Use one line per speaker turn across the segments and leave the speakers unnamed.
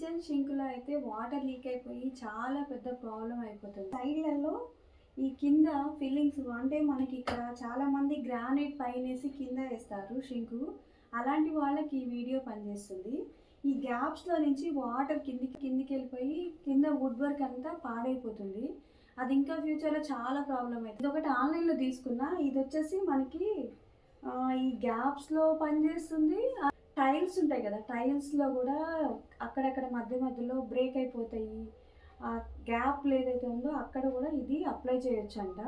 Kitchen షింక్లో అయితే water leak అయిపోయి చాలా పెద్ద ప్రాబ్లం అయిపోతుంది. సైడ్లలో ఈ కింద ఫిల్లింగ్స్ అంటే మనకి ఇక్కడ చాలామంది గ్రానైట్ పైనేసి కింద వేస్తారు షింకు. అలాంటి వాళ్ళకి ఈ వీడియో పనిచేస్తుంది. ఈ గ్యాప్స్లో నుంచి వాటర్ కిందికి వెళ్ళిపోయి కింద వుడ్ వర్క్ అంతా పాడైపోతుంది. అది ఇంకా ఫ్యూచర్లో చాలా ప్రాబ్లం అవుతుంది. ఇది ఒకటి ఆన్లైన్లో తీసుకున్నా. ఇది వచ్చేసి మనకి ఈ గ్యాప్స్లో పనిచేస్తుంది. టైల్స్ ఉంటాయి కదా, టైల్స్లో కూడా అక్కడక్కడ మధ్యలో బ్రేక్ అయిపోతాయి. ఆ గ్యాప్ ఏదైతే ఉందో అక్కడ కూడా ఇది అప్లై చేయొచ్చు అంట.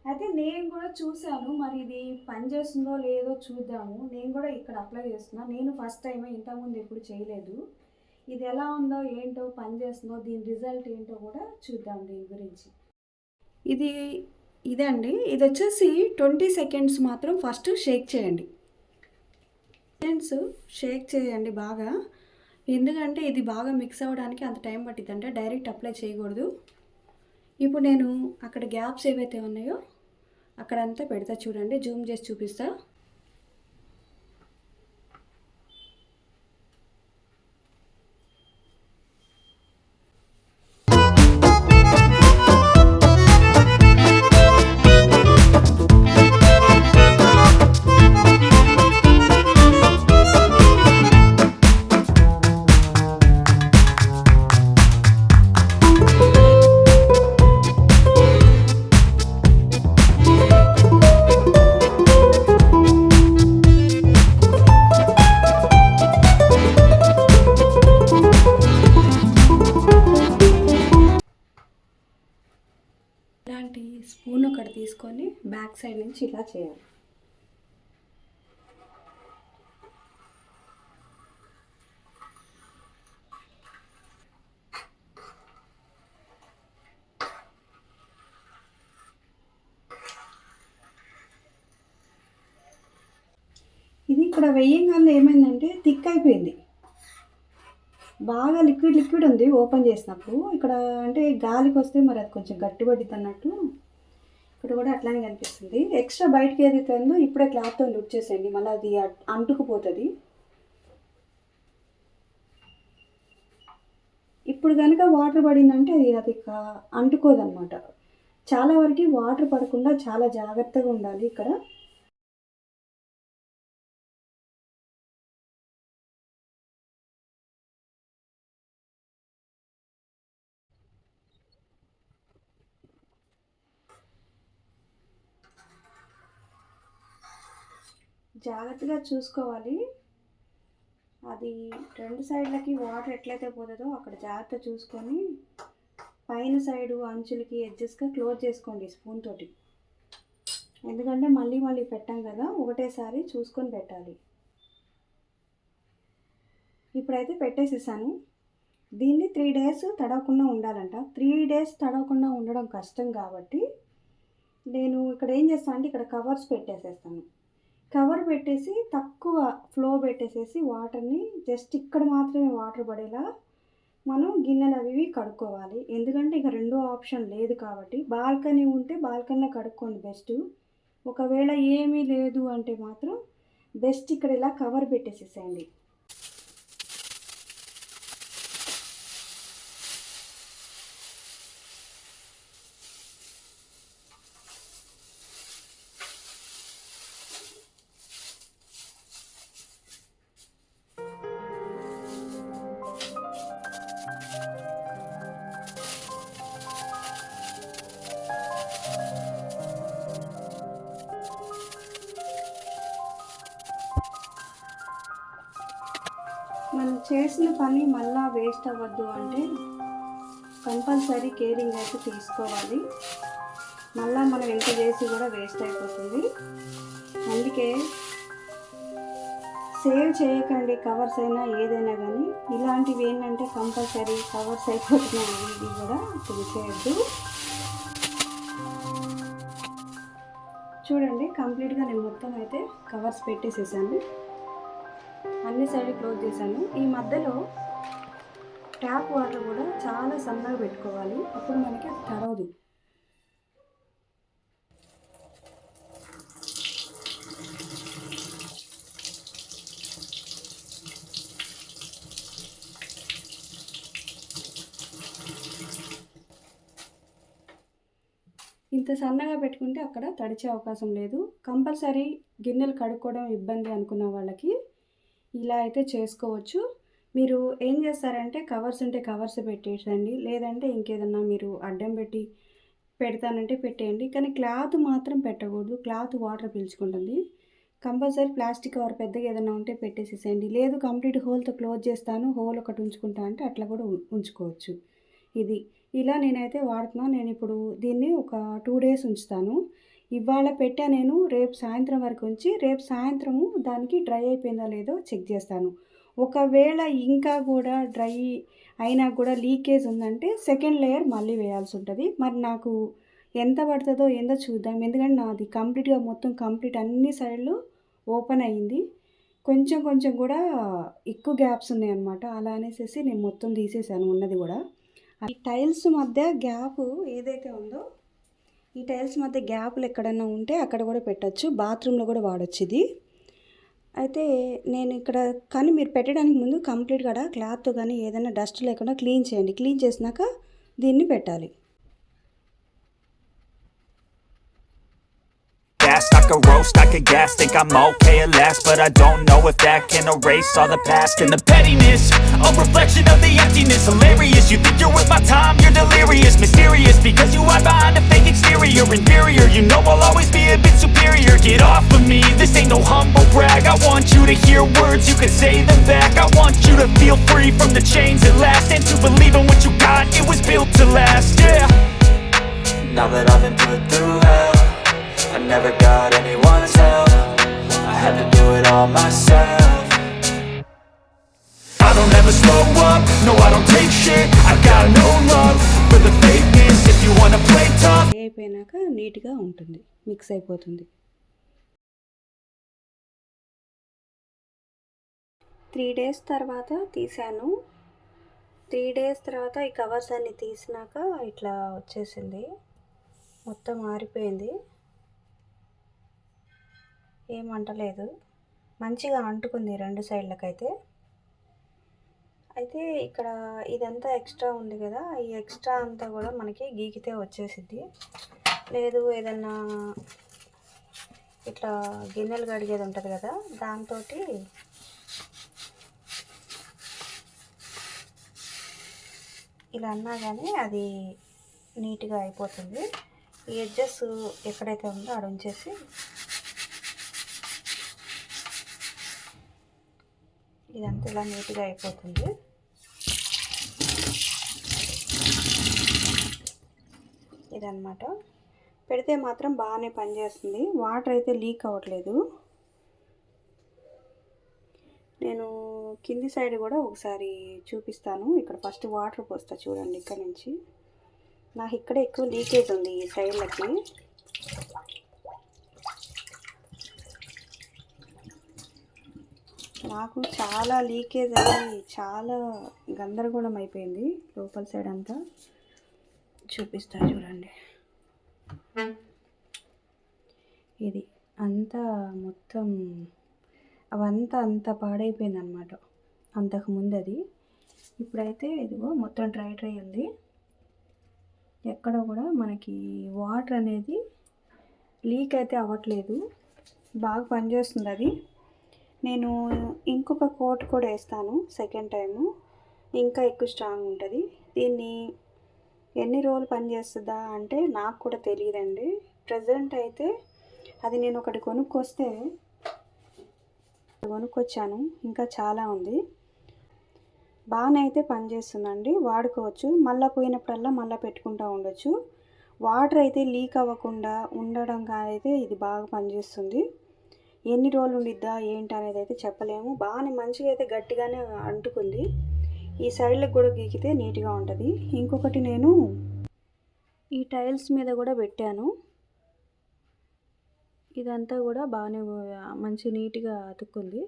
అయితే నేను కూడా చూశాను, మరి ఇది పనిచేస్తుందో లేదో చూద్దాము. నేను కూడా ఇక్కడ అప్లై చేస్తున్నా. నేను ఫస్ట్ టైమే, ఇంతకుముందు ఎప్పుడు చేయలేదు. ఇది ఎలా ఉందో ఏంటో, పనిచేస్తుందో, దీని రిజల్ట్ ఏంటో కూడా చూద్దాం దీని గురించి. ఇదండి, ఇది వచ్చేసి 20 సెకండ్స్ మాత్రం ఫస్ట్ షేక్ చేయండి. షేక్ చేయండి బాగా, ఎందుకంటే ఇది బాగా మిక్స్ అవ్వడానికి అంత టైం పట్టింది. అంటే డైరెక్ట్ అప్లై చేయకూడదు. ఇప్పుడు నేను అక్కడ గ్యాప్స్ ఏవైతే ఉన్నాయో అక్కడంతా పెడతా చూడండి, జూమ్ చేసి చూపిస్తా. ఇలాంటి స్పూన్ ఒకటి తీసుకొని బ్యాక్ సైడ్ నుంచి ఇలా చేయాలి. ఇది ఇక్కడ వెయ్యంగానే ఏమైందంటే థిక్ అయిపోయింది, బాగా లిక్విడ్ ఉంది. ఓపెన్ చేసినప్పుడు ఇక్కడ అంటే గాలికి వస్తే మరి అది కొంచెం గట్టిపడిద్ది అన్నట్టు ఇక్కడ కూడా అట్లానే కనిపిస్తుంది. ఎక్స్ట్రా బయటకి ఏదైతే ఉందో ఇప్పుడే క్లాత్తో లుక్ చేసేయండి, మళ్ళీ అది అంటుకుపోతుంది. ఇప్పుడు కనుక వాటర్ పడిందంటే అది అంటుకోదన్నమాట. చాలా వరకు వాటర్ పడకుండా చాలా జాగ్రత్తగా ఉండాలి ఇక్కడ. జాగ్రత్తగా చూసుకోవాలి, అది రెండు సైడ్లకి వాటర్ ఎట్లయితే పోతుందో అక్కడ జాగ్రత్త చూసుకొని పైన సైడు అంచులకి ఎడ్జెస్గా క్లోజ్ చేసుకోండి స్పూన్ తోటి. ఎందుకంటే మళ్ళీ పెట్టాం కదా, ఒకటేసారి చూసుకొని పెట్టాలి. ఇప్పుడైతే పెట్టేసేసాను. దీన్ని 3 డేస్ తడవకుండా ఉండాలంట. 3 డేస్ తడవకుండా ఉండడం కష్టం కాబట్టి నేను ఇక్కడ ఏం చేస్తాను అంటే ఇక్కడ కవర్స్ పెట్టేసేస్తాను. కవర్ పెట్టేసి తక్కువ ఫ్లో పెట్టేసేసి వాటర్ని జస్ట్ ఇక్కడ మాత్రమే వాటర్ పడేలా మనం గిన్నెలు అవి కడుక్కోవాలి. ఎందుకంటే ఇక రెండో ఆప్షన్ లేదు కాబట్టి. బాల్కనీ ఉంటే బాల్కనీలో కడుక్కోండి బెస్ట్. ఒకవేళ ఏమీ లేదు అంటే మాత్రం బెస్ట్ ఇక్కడ ఇలా కవర్ పెట్టేసేసేయండి. మనం చేసిన పని మళ్ళా వేస్ట్ అవ్వద్దు అంటే కంపల్సరీ కేరింగ్ అయితే తీసుకోవాలి. మళ్ళీ మనం ఎంత చేసి కూడా వేస్ట్ అయిపోతుంది. అందుకే సేవ్ చేయకండి కవర్స్ అయినా ఏదైనా కానీ. ఇలాంటివి ఏంటంటే కంపల్సరీ కవర్స్ అయిపోతున్నాయి, ఇది కూడా తెలిసేయద్దు. చూడండి, కంప్లీట్గా నేను మొత్తం అయితే కవర్స్ పెట్టేసేసాను, అన్ని సైడ్ క్లోజ్ చేశాను. ఈ మధ్యలో ట్యాప్ వాటర్ కూడా చాలా సన్నగా పెట్టుకోవాలి, అప్పుడు మనకి అది తడవదు. ఇంత సన్నగా పెట్టుకుంటే అక్కడ తడిచే అవకాశం లేదు. కంపల్సరీ గిన్నెలు కడుక్కోవడం ఇబ్బంది అనుకున్న వాళ్ళకి ఇలా అయితే చేసుకోవచ్చు. మీరు ఏం చేస్తారంటే కవర్స్ ఉంటే కవర్స్ పెట్టేసండి, లేదంటే ఇంకేదన్నా మీరు అడ్డం పెట్టి పెడతానంటే పెట్టేయండి. కానీ క్లాత్ మాత్రం పెట్టకూడదు, క్లాత్ వాటర్ పీల్చుకుంటుంది. కంపల్సరీ ప్లాస్టిక్ కవర్ పెద్దగా ఏదైనా ఉంటే పెట్టేసేసేయండి. లేదు కంప్లీట్ హోల్తో క్లోజ్ చేస్తాను, హోల్ ఒకటి ఉంచుకుంటా అంటే అట్లా కూడా ఉంచుకోవచ్చు. ఇది ఇలా నేనైతే వాడుతున్నాను. నేను ఇప్పుడు దీన్ని ఒక 2 డేస్ ఉంచుతాను. ఇవాళ పెట్టా నేను, రేపు సాయంత్రం వరకు ఉంచి రేపు సాయంత్రము దానికి డ్రై అయిపోయిందో లేదో చెక్ చేస్తాను. ఒకవేళ ఇంకా కూడా డ్రై అయినా కూడా లీకేజ్ ఉందంటే సెకండ్ లేయర్ మళ్ళీ వేయాల్సి ఉంటుంది. మరి నాకు ఎంత పడుతుందో ఏందో చూద్దాం. ఎందుకంటే నాది కంప్లీట్గా మొత్తం కంప్లీట్ అన్ని సైడ్లు ఓపెన్ అయ్యింది. కొంచెం కొంచెం కూడా ఎక్కువ గ్యాప్స్ ఉన్నాయన్నమాట. అలా అనేసి నేను మొత్తం తీసేసాను ఉన్నది కూడా. ఈ టైల్స్ మధ్య గ్యాప్ ఏదైతే ఉందో, ఈ టైల్స్ మధ్య గ్యాప్లు ఎక్కడన్నా ఉంటే అక్కడ కూడా పెట్టచ్చు, బాత్రూంలో కూడా వాడచ్చు ఇది. అయితే నేను ఇక్కడ కానీ మీరు పెట్టడానికి ముందు కంప్లీట్గా క్లాత్తో కానీ ఏదైనా డస్ట్ లేకుండా క్లీన్ చేయండి. క్లీన్ చేసినాక దీన్ని పెట్టాలి.
I could roast, I could gas, think I'm okay at last, but I don't know if that can erase all the past and the pettiness, a reflection of the emptiness. Hilarious, you think you're worth my time, you're delirious. Mysterious, because you hide behind a fake exterior. Inferior, you know I'll always be a bit superior. Get off of me, this ain't no humble brag. I want you to hear words, you can say them back. I want you to feel free from the chains at last, and to believe in what you got, it was built to last, yeah. Now that I've been put through hell, I never got anyone's help, I had to do it all myself. I don't ever slow up, no I don't take shit, I got no love for the fakeness. If you wanna play tough,
అయిపోయినాక నీట్గా ఉంటుంది, mix అయిపోతుంది. 3 days తర్వాత తీసాను. 3 days తర్వాత ఈ covers అన్ని తీసినాక ఇట్లా వచ్చేసింది, మొత్తం ఆరిపోయింది. ఏం అంటలేదు, మంచిగా అంటుకుంది 2 సైడ్లకైతే. అయితే ఇక్కడ ఇదంతా ఎక్స్ట్రా ఉంది కదా, ఈ ఎక్స్ట్రా అంతా కూడా మనకి గీకితే వచ్చేసిద్ది. లేదు ఏదన్నా ఇట్లా గిన్నెలు కడిగేది ఉంటుంది కదా, దాంతో ఇలా అన్నా కానీ అది నీట్గా అయిపోతుంది. ఈ ఎడ్జెస్ ఎక్కడైతే ఉందో అక్కడ ఉంచేసి ఇదంతా ఇలా నీట్గా అయిపోతుంది. ఇదన్నమాట. పెడితే మాత్రం బాగానే పనిచేస్తుంది, వాటర్ అయితే లీక్ అవ్వట్లేదు. నేను కింది సైడ్ కూడా ఒకసారి చూపిస్తాను. ఇక్కడ ఫస్ట్ వాటర్ పోస్తా చూడండి. ఇక్కడ నుంచి నాకు ఇక్కడ ఎక్కువ లీకేజ్ ఉంది ఈ సైడ్లకి. నాకు చాలా లీకేజ్ అయ్యి చాలా గందరగోళం అయిపోయింది లోపల సైడ్ అంతా. చూపిస్తా చూడండి. ఇది అంతా మొత్తం అవంతా అంత పాడైపోయింది అన్నమాట అంతకుముందు అది. ఇప్పుడైతే ఇదిగో మొత్తం డ్రై ఉంది. ఎక్కడ కూడా మనకి వాటర్ అనేది లీక్ అయితే అవ్వట్లేదు, బాగా పనిచేస్తుంది అది. నేను ఇంకొక కోట్ కూడా వేస్తాను సెకండ్ టైము, ఇంకా ఎక్కువ స్ట్రాంగ్ ఉంటుంది. దీన్ని ఎన్ని రోజులు పనిచేస్తుందా అంటే నాకు కూడా తెలియదండి. ప్రజెంట్ అయితే అది నేను ఒకటి కొనుక్కొచ్చాను, ఇంకా చాలా ఉంది. బాగానే అయితే పనిచేస్తుందండి, వాడుకోవచ్చు. మళ్ళీ పోయినప్పుడల్లా మళ్ళీ పెట్టుకుంటూ ఉండొచ్చు. వాటర్ అయితే లీక్ అవ్వకుండా ఉండడం అయితే ఇది బాగా పనిచేస్తుంది. ఎన్ని రోజులు ఉండిద్దా ఏంటి అనేది అయితే చెప్పలేము. బాగానే మంచిగా అయితే గట్టిగానే అంటుకుంది. ఈ సైడ్లకు కూడా గీకితే నీట్గా ఉంటుంది. ఇంకొకటి నేను ఈ టైల్స్ మీద కూడా పెట్టాను, ఇదంతా కూడా బాగానే మంచి నీట్గా అతుక్కుంది.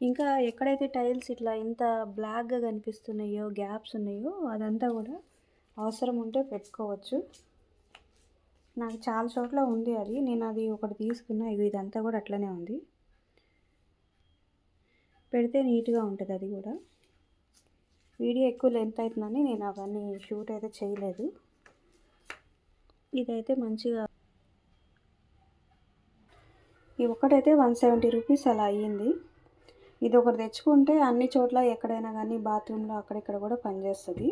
ఇంకా ఎక్కడైతే టైల్స్ ఇట్లా ఇంత బ్లాక్గా కనిపిస్తున్నాయో, గ్యాప్స్ ఉన్నాయో అదంతా కూడా అవసరం ఉంటే పెట్టుకోవచ్చు. నాకు చాలా చోట్ల ఉంది అది, నేను అది ఒకటి తీసుకున్నా. ఇదంతా కూడా అట్లనే ఉంది, పెడితే నీట్గా ఉంటుంది అది కూడా. వీడియో ఎక్కువ లెంత్ అవుతుందని నేను అవన్నీ షూట్ అయితే చేయలేదు. ఇదైతే మంచిగా ఈ ఒక్కటైతే 170 రూపీస్ అలా అయ్యింది. ఇది ఒకటి తెచ్చుకుంటే అన్ని చోట్ల ఎక్కడైనా కానీ బాత్రూంలో అక్కడిక్కడ కూడా పనిచేస్తుంది.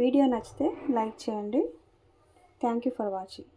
వీడియో నచ్చితే లైక్ చేయండి. Thank you for watching.